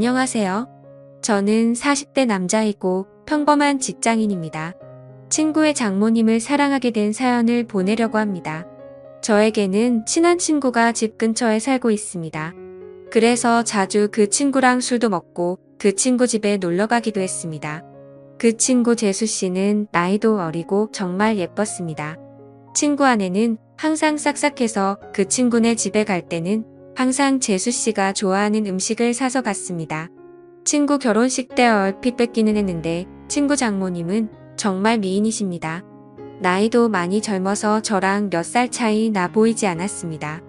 안녕하세요. 저는 40대 남자이고 평범한 직장인입니다. 친구의 장모님을 사랑하게 된 사연을 보내려고 합니다. 저에게는 친한 친구가 집 근처에 살고 있습니다. 그래서 자주 그 친구랑 술도 먹고 그 친구 집에 놀러 가기도 했습니다. 그 친구 재수 씨는 나이도 어리고 정말 예뻤습니다. 친구 아내는 항상 싹싹해서 그 친구네 집에 갈 때는 항상 재수 씨가 좋아하는 음식을 사서 갔습니다. 친구 결혼식 때 얼핏 뵙기는 했는데 친구 장모님은 정말 미인이십니다. 나이도 많이 젊어서 저랑 몇 살 차이 나 보이지 않았습니다.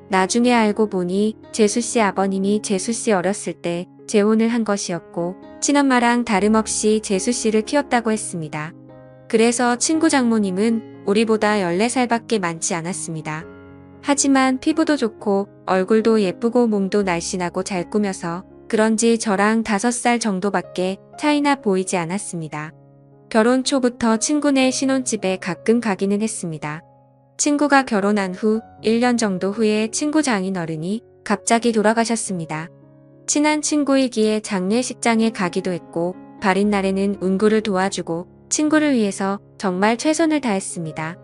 나중에 알고 보니 재수 씨 아버님이 재수 씨 어렸을 때 재혼을 한 것이었고 친엄마랑 다름없이 재수 씨를 키웠다고 했습니다. 그래서 친구 장모님은 우리보다 14살밖에 많지 않았습니다. 하지만 피부도 좋고 얼굴도 예쁘고 몸도 날씬하고 잘 꾸며서 그런지 저랑 5살 정도밖에 차이나 보이지 않았습니다. 결혼 초부터 친구네 신혼집에 가끔 가기는 했습니다. 친구가 결혼한 후 1년 정도 후에 친구 장인어른이 갑자기 돌아가셨습니다. 친한 친구이기에 장례식장에 가기도 했고 발인 날에는 운구를 도와주고 친구를 위해서 정말 최선을 다했습니다.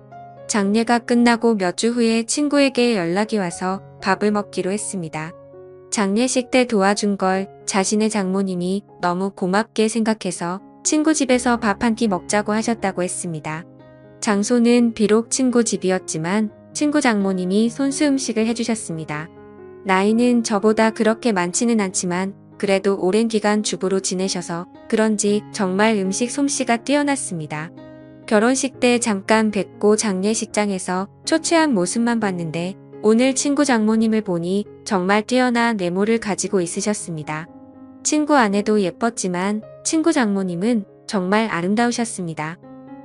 장례가 끝나고 몇 주 후에 친구에게 연락이 와서 밥을 먹기로 했습니다. 장례식 때 도와준 걸 자신의 장모님이 너무 고맙게 생각해서 친구 집에서 밥 한 끼 먹자고 하셨다고 했습니다. 장소는 비록 친구 집이었지만 친구 장모님이 손수 음식을 해주셨습니다. 나이는 저보다 그렇게 많지는 않지만 그래도 오랜 기간 주부로 지내셔서 그런지 정말 음식 솜씨가 뛰어났습니다. 결혼식 때 잠깐 뵙고 장례식장에서 초췌한 모습만 봤는데 오늘 친구 장모님을 보니 정말 뛰어난 외모를 가지고 있으셨습니다. 친구 아내도 예뻤지만 친구 장모님은 정말 아름다우셨습니다.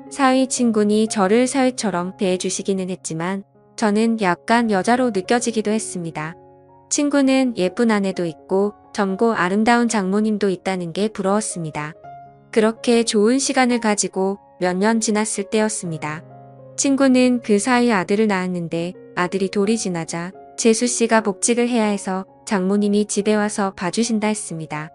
사위 친구니 저를 사위처럼 대해주시기는 했지만 저는 약간 여자로 느껴지기도 했습니다. 친구는 예쁜 아내도 있고 젊고 아름다운 장모님도 있다는 게 부러웠습니다. 그렇게 좋은 시간을 가지고 몇 년 지났을 때였습니다. 친구는 그 사이 아들을 낳았는데 아들이 돌이 지나자 재수 씨가 복직을 해야 해서 장모님이 집에 와서 봐주신다 했습니다.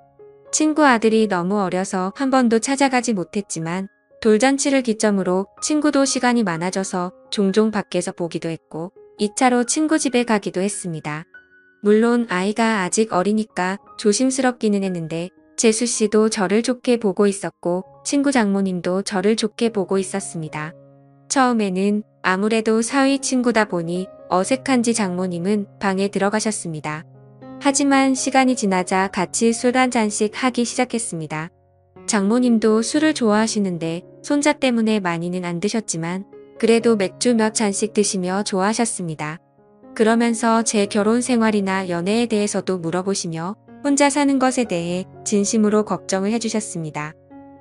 친구 아들이 너무 어려서 한 번도 찾아가지 못했지만 돌잔치를 기점으로 친구도 시간이 많아져서 종종 밖에서 보기도 했고 2차로 친구 집에 가기도 했습니다. 물론 아이가 아직 어리니까 조심스럽기는 했는데 재수 씨도 저를 좋게 보고 있었고 친구 장모님도 저를 좋게 보고 있었습니다. 처음에는 아무래도 사위 친구다 보니 어색한지 장모님은 방에 들어가셨습니다. 하지만 시간이 지나자 같이 술 한 잔씩 하기 시작했습니다. 장모님도 술을 좋아하시는데 손자 때문에 많이는 안 드셨지만 그래도 맥주 몇 잔씩 드시며 좋아하셨습니다. 그러면서 제 결혼 생활이나 연애에 대해서도 물어보시며 혼자 사는 것에 대해 진심으로 걱정을 해주셨습니다.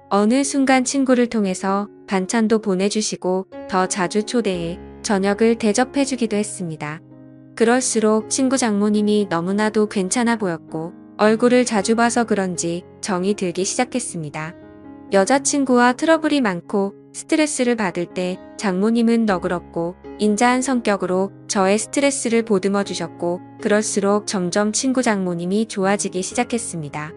어느 순간 친구를 통해서 반찬도 보내주시고 더 자주 초대해 저녁을 대접해주기도 했습니다. 그럴수록 친구 장모님이 너무나도 괜찮아 보였고 얼굴을 자주 봐서 그런지 정이 들기 시작했습니다. 여자친구와 트러블이 많고 스트레스를 받을 때 장모님은 너그럽고 인자한 성격으로 저의 스트레스를 보듬어 주셨고 그럴수록 점점 친구 장모님이 좋아지기 시작했습니다.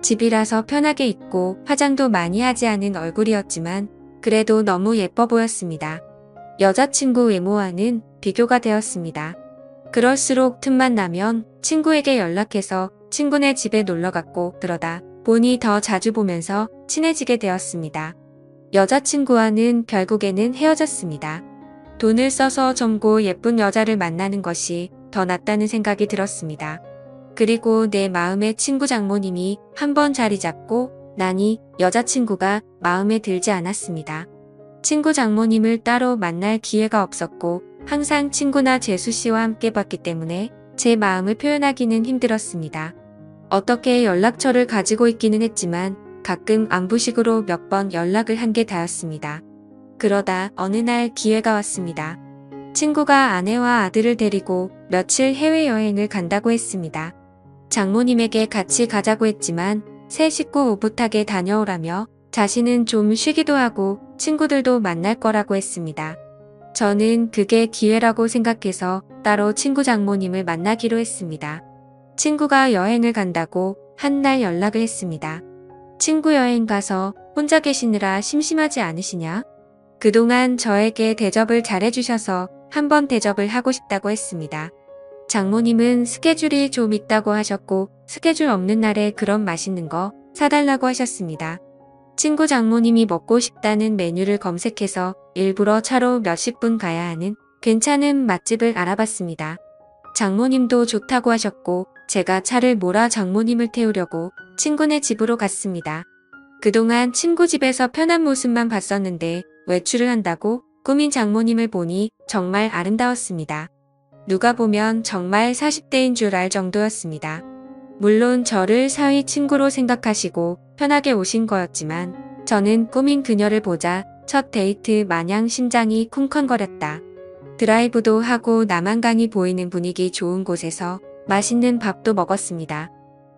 집이라서 편하게 있고 화장도 많이 하지 않은 얼굴이었지만 그래도 너무 예뻐 보였습니다. 여자친구 외모와는 비교가 되었습니다. 그럴수록 틈만 나면 친구에게 연락해서 친구네 집에 놀러갔고 그러다 보니 더 자주 보면서 친해지게 되었습니다. 여자친구와는 결국에는 헤어졌습니다. 돈을 써서 젊고 예쁜 여자를 만나는 것이 더 낫다는 생각이 들었습니다. 그리고 내 마음의 친구 장모님이 한번 자리 잡고 나니 여자친구가 마음에 들지 않았습니다. 친구 장모님을 따로 만날 기회가 없었고 항상 친구나 재수 씨와 함께 봤기 때문에 제 마음을 표현하기는 힘들었습니다. 어떻게 연락처를 가지고 있기는 했지만 가끔 안부식으로 몇 번 연락을 한 게 다였습니다. 그러다 어느 날 기회가 왔습니다. 친구가 아내와 아들을 데리고 며칠 해외여행을 간다고 했습니다. 장모님에게 같이 가자고 했지만 새 식구 오붓하게 다녀오라며 자신은 좀 쉬기도 하고 친구들도 만날 거라고 했습니다. 저는 그게 기회라고 생각해서 따로 친구 장모님을 만나기로 했습니다. 친구가 여행을 간다고 한날 연락을 했습니다. 친구 여행 가서 혼자 계시느라 심심하지 않으시냐? 그동안 저에게 대접을 잘해주셔서 한번 대접을 하고 싶다고 했습니다. 장모님은 스케줄이 좀 있다고 하셨고 스케줄 없는 날에 그런 맛있는 거 사달라고 하셨습니다. 친구 장모님이 먹고 싶다는 메뉴를 검색해서 일부러 차로 몇십 분 가야 하는 괜찮은 맛집을 알아봤습니다. 장모님도 좋다고 하셨고 제가 차를 몰아 장모님을 태우려고 친구네 집으로 갔습니다. 그동안 친구 집에서 편한 모습만 봤었는데 외출을 한다고 꾸민 장모님을 보니 정말 아름다웠습니다. 누가 보면 정말 40대인 줄 알 정도였습니다. 물론 저를 사위 친구로 생각하시고 편하게 오신 거였지만 저는 꾸민 그녀를 보자 첫 데이트 마냥 심장이 쿵쾅거렸다. 드라이브도 하고 남한강이 보이는 분위기 좋은 곳에서 맛있는 밥도 먹었습니다.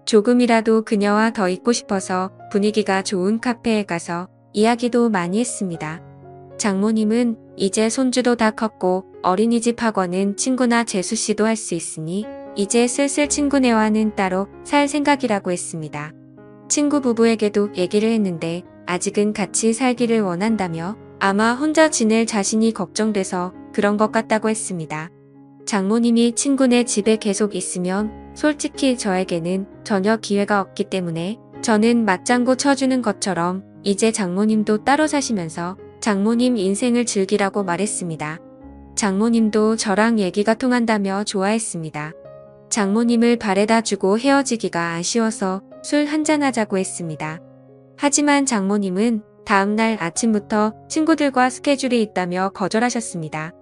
조금이라도 그녀와 더 있고 싶어서 분위기가 좋은 카페에 가서 이야기도 많이 했습니다. 장모님은 이제 손주도 다 컸고 어린이집 학원은 친구나 재수씨도 할 수 있으니 이제 슬슬 친구네와는 따로 살 생각이라고 했습니다. 친구 부부에게도 얘기를 했는데 아직은 같이 살기를 원한다며 아마 혼자 지낼 자신이 걱정돼서 그런 것 같다고 했습니다. 장모님이 친구네 집에 계속 있으면 솔직히 저에게는 전혀 기회가 없기 때문에 저는 맞장구 쳐주는 것처럼 이제 장모님도 따로 사시면서 장모님 인생을 즐기라고 말했습니다. 장모님도 저랑 얘기가 통한다며 좋아했습니다. 장모님을 바래다 주고 헤어지기가 아쉬워서 술 한잔하자고 했습니다. 하지만 장모님은 다음날 아침부터 친구들과 스케줄이 있다며 거절하셨습니다.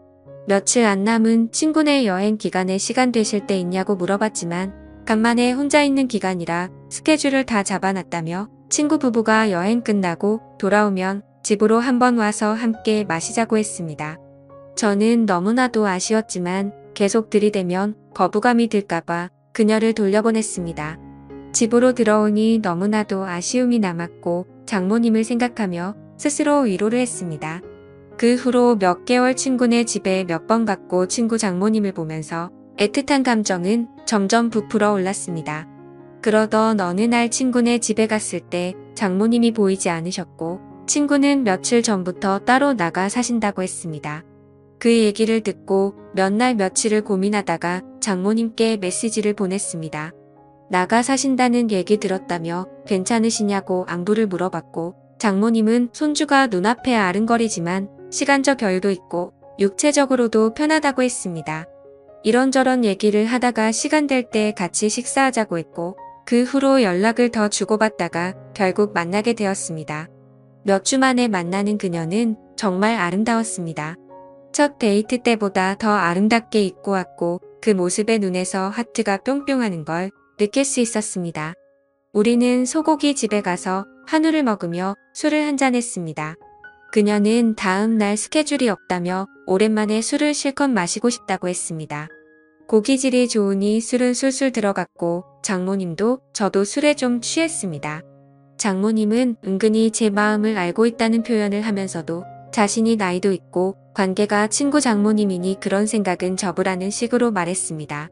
며칠 안 남은 친구네 여행 기간에 시간 되실 때 있냐고 물어봤지만 간만에 혼자 있는 기간이라 스케줄을 다 잡아놨다며 친구 부부가 여행 끝나고 돌아오면 집으로 한번 와서 함께 마시자고 했습니다. 저는 너무나도 아쉬웠지만 계속 들이대면 거부감이 들까봐 그녀를 돌려보냈습니다. 집으로 들어오니 너무나도 아쉬움이 남았고 장모님을 생각하며 스스로 위로를 했습니다. 그 후로 몇 개월 친구네 집에 몇 번 갔고 친구 장모님을 보면서 애틋한 감정은 점점 부풀어 올랐습니다. 그러던 어느 날 친구네 집에 갔을 때 장모님이 보이지 않으셨고 친구는 며칠 전부터 따로 나가 사신다고 했습니다. 그 얘기를 듣고 몇 날 며칠을 고민하다가 장모님께 메시지를 보냈습니다. 나가 사신다는 얘기 들었다며 괜찮으시냐고 안부를 물어봤고 장모님은 손주가 눈앞에 아른거리지만 시간적 여유도 있고 육체적으로도 편하다고 했습니다. 이런저런 얘기를 하다가 시간 될 때 같이 식사하자고 했고 그 후로 연락을 더 주고받다가 결국 만나게 되었습니다. 몇 주 만에 만나는 그녀는 정말 아름다웠습니다. 첫 데이트 때보다 더 아름답게 입고 왔고 그 모습에 눈에서 하트가 뿅뿅하는 걸 느낄 수 있었습니다. 우리는 소고기 집에 가서 한우를 먹으며 술을 한잔했습니다. 그녀는 다음 날 스케줄이 없다며 오랜만에 술을 실컷 마시고 싶다고 했습니다. 고기질이 좋으니 술은 술술 들어갔고 장모님도 저도 술에 좀 취했습니다. 장모님은 은근히 제 마음을 알고 있다는 표현을 하면서도 자신이 나이도 있고 관계가 친구 장모님이니 그런 생각은 접으라는 식으로 말했습니다.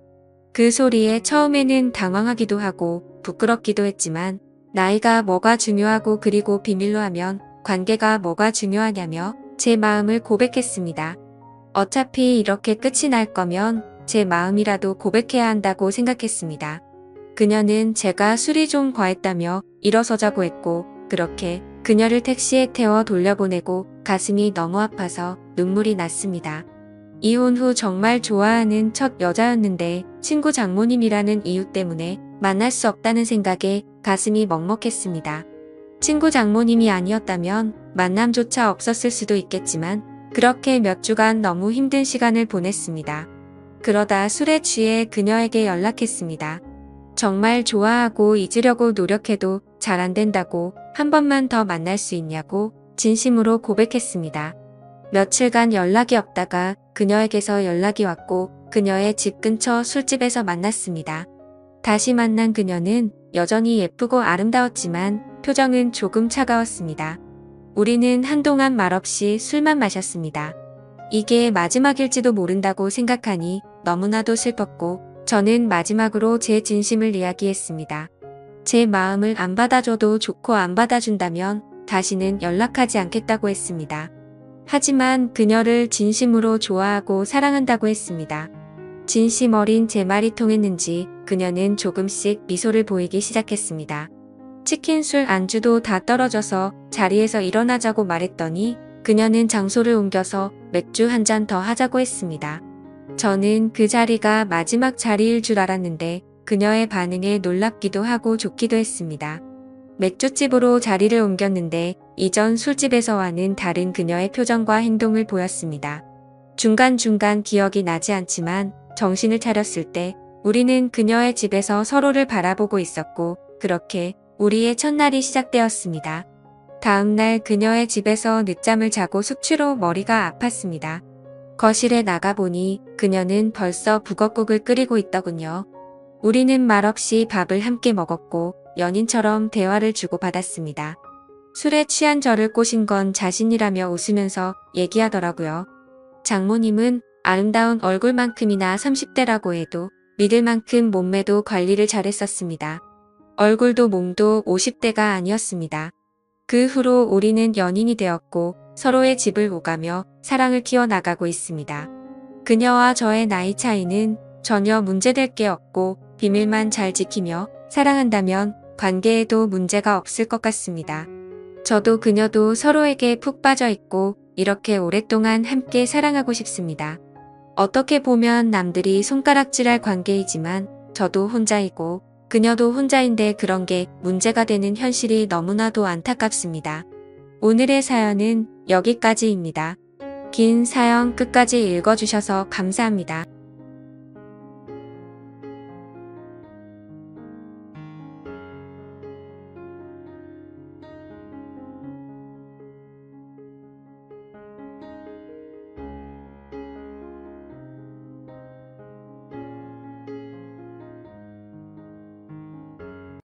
그 소리에 처음에는 당황하기도 하고 부끄럽기도 했지만 나이가 뭐가 중요하고 그리고 비밀로 하면 관계가 뭐가 중요하냐며 제 마음을 고백했습니다. 어차피 이렇게 끝이 날 거면 제 마음이라도 고백해야 한다고 생각했습니다. 그녀는 제가 술이 좀 과했다며 일어서자고 했고 그렇게 그녀를 택시에 태워 돌려보내고 가슴이 너무 아파서 눈물이 났습니다. 이혼 후 정말 좋아하는 첫 여자였는데 친구 장모님이라는 이유 때문에 만날 수 없다는 생각에 가슴이 먹먹했습니다. 친구 장모님이 아니었다면 만남조차 없었을 수도 있겠지만 그렇게 몇 주간 너무 힘든 시간을 보냈습니다. 그러다 술에 취해 그녀에게 연락했습니다. 정말 좋아하고 잊으려고 노력해도 잘 안 된다고 한 번만 더 만날 수 있냐고 진심으로 고백했습니다. 며칠간 연락이 없다가 그녀에게서 연락이 왔고 그녀의 집 근처 술집에서 만났습니다. 다시 만난 그녀는 여전히 예쁘고 아름다웠지만 표정은 조금 차가웠습니다. 우리는 한동안 말없이 술만 마셨습니다. 이게 마지막일지도 모른다고 생각하니 너무나도 슬펐고 저는 마지막으로 제 진심을 이야기했습니다. 제 마음을 안 받아줘도 좋고 안 받아준다면 다시는 연락하지 않겠다고 했습니다. 하지만 그녀를 진심으로 좋아하고 사랑한다고 했습니다. 진심 어린 제 말이 통했는지 그녀는 조금씩 미소를 보이기 시작했습니다. 치킨 술 안주도 다 떨어져서 자리에서 일어나자고 말했더니 그녀는 장소를 옮겨서 맥주 한 잔 더 하자고 했습니다. 저는 그 자리가 마지막 자리일 줄 알았는데 그녀의 반응에 놀랍기도 하고 좋기도 했습니다. 맥주집으로 자리를 옮겼는데 이전 술집에서와는 다른 그녀의 표정과 행동을 보였습니다. 중간중간 기억이 나지 않지만 정신을 차렸을 때 우리는 그녀의 집에서 서로를 바라보고 있었고 그렇게 우리의 첫날이 시작되었습니다. 다음날 그녀의 집에서 늦잠을 자고 숙취로 머리가 아팠습니다. 거실에 나가보니 그녀는 벌써 북엇국을 끓이고 있더군요. 우리는 말없이 밥을 함께 먹었고 연인처럼 대화를 주고받았습니다. 술에 취한 저를 꼬신 건 자신이라며 웃으면서 얘기하더라고요. 장모님은 아름다운 얼굴만큼이나 30대라고 해도 믿을 만큼 몸매도 관리를 잘했었습니다. 얼굴도 몸도 50대가 아니었습니다. 그 후로 우리는 연인이 되었고 서로의 집을 오가며 사랑을 키워나가고 있습니다. 그녀와 저의 나이 차이는 전혀 문제될 게 없고 비밀만 잘 지키며 사랑한다면 관계에도 문제가 없을 것 같습니다. 저도 그녀도 서로에게 푹 빠져 있고 이렇게 오랫동안 함께 사랑하고 싶습니다. 어떻게 보면 남들이 손가락질할 관계이지만 저도 혼자이고 그녀도 혼자인데 그런 게 문제가 되는 현실이 너무나도 안타깝습니다. 오늘의 사연은 여기까지입니다. 긴 사연 끝까지 읽어주셔서 감사합니다.